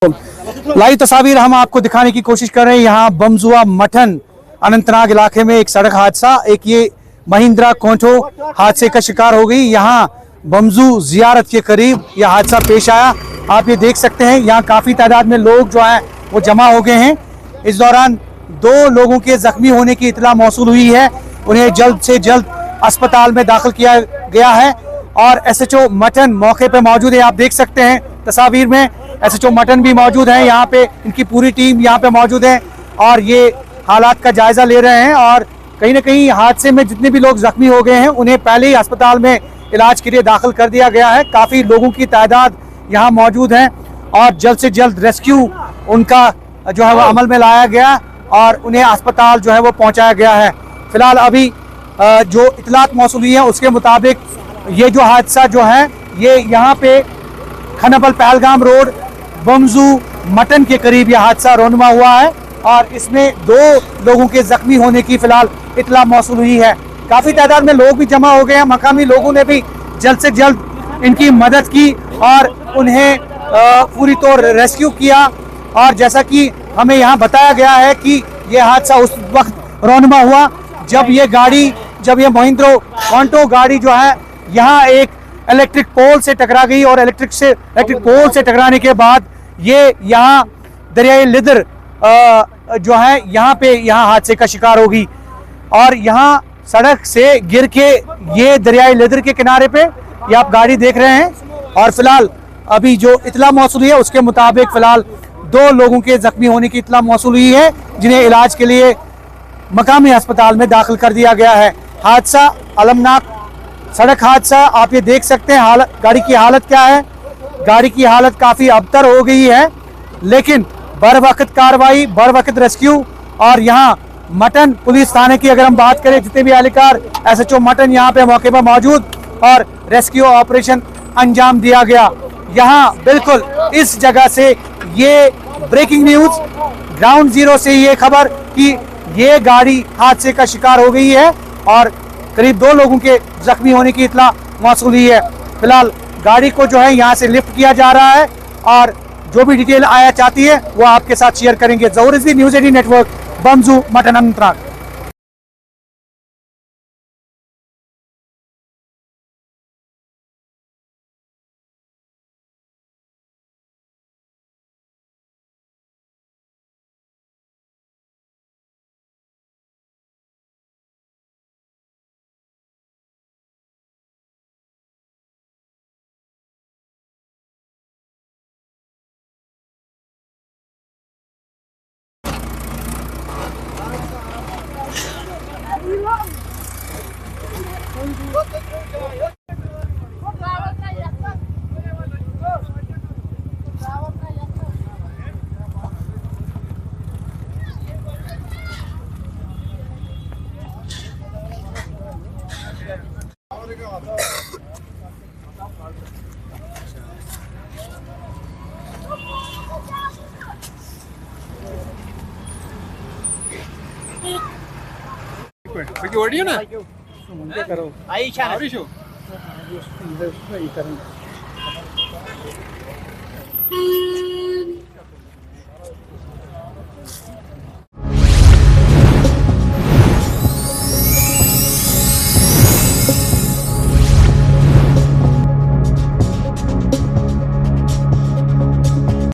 Live तस्वीर हम आपको दिखाने की कोशिश कर रहे हैं। यहाँ बमजुआ मठन अनंतनाग इलाके में एक सड़क हादसा, एक ये महिंद्रा कोंटो हादसे का शिकार हो गई। यहाँ बमजू जियारत के करीब यह हादसा पेश आया। आप ये देख सकते हैं यहाँ काफी तादाद में लोग जो हैं वो जमा हो गए हैं। इस दौरान 2 लोगों के जख्मी होने की इतला मौसूल हुई है। उन्हें जल्द से जल्द अस्पताल में दाखिल किया गया है और SHO मठन मौके पे मौजूद है। आप देख सकते हैं तस्वीर में SHO मठन भी मौजूद है। यहाँ पे इनकी पूरी टीम यहाँ पे मौजूद है और ये हालात का जायजा ले रहे हैं। और कहीं ना कहीं हादसे में जितने भी लोग जख्मी हो गए हैं उन्हें पहले ही अस्पताल में इलाज के लिए दाखिल कर दिया गया है। काफी लोगों की तादाद यहाँ मौजूद है और जल्द से जल्द रेस्क्यू उनका जो है वो अमल में लाया गया और उन्हें अस्पताल जो है वो पहुंचाया गया है। फिलहाल अभी जो इतलात मौसूल हुई है उसके मुताबिक ये जो हादसा जो है ये यहाँ पे खनबल पहलगाम रोड बमजू मटन के करीब यह हादसा रोनमा हुआ है और इसमें 2 लोगों के जख्मी होने की फिलहाल इतला मौसूल हुई है। काफी तादाद में लोग भी जमा हो गए हैं। मकामी लोगों ने भी जल्द से जल्द इनकी मदद की और उन्हें पूरी तौर रेस्क्यू किया। और जैसा कि हमें यहाँ बताया गया है कि यह हादसा उस वक्त रोनमा हुआ जब ये महिंद्रा कोंटो गाड़ी जो है यहाँ एक इलेक्ट्रिक पोल से टकरा गई और इलेक्ट्रिक पोल से टकराने के बाद ये यहाँ दरियाई लिदर जो है यहाँ हादसे का शिकार होगी और यहाँ सड़क से गिर के ये दरियाई लिदर के किनारे पे ये आप गाड़ी देख रहे हैं। और फिलहाल अभी जो इतला मौसूल है उसके मुताबिक फिलहाल 2 लोगों के जख्मी होने की इतला मौसूल हुई है जिन्हें इलाज के लिए मकामी अस्पताल में दाखिल कर दिया गया है। हादसा अलमनाक सड़क हादसा, आप ये देख सकते हैं गाड़ी की हालत क्या है। गाड़ी की हालत काफी अबतर हो गई है लेकिन बर वक्त कार्रवाई, बर वक्त रेस्क्यू और यहाँ मटन पुलिस थाने की अगर हम बात करें जितने भी एहलकार SHO मटन यहाँ पे मौके पर मौजूद और रेस्क्यू ऑपरेशन अंजाम दिया गया। यहाँ बिल्कुल इस जगह से ये ब्रेकिंग न्यूज ग्राउंड जीरो से ये खबर कि ये गाड़ी हादसे का शिकार हो गई है और करीब 2 लोगों के जख्मी होने की इतला मौसूल हुई है। फिलहाल गाड़ी को जो है यहाँ से लिफ्ट किया जा रहा है और जो भी डिटेल आया चाहती है वो आपके साथ शेयर करेंगे। Zahoor Rizvi, news 18 network, Bamzu Mattan Anantnag. Pergi audio na? करो Aisyah. Aisyah. इधर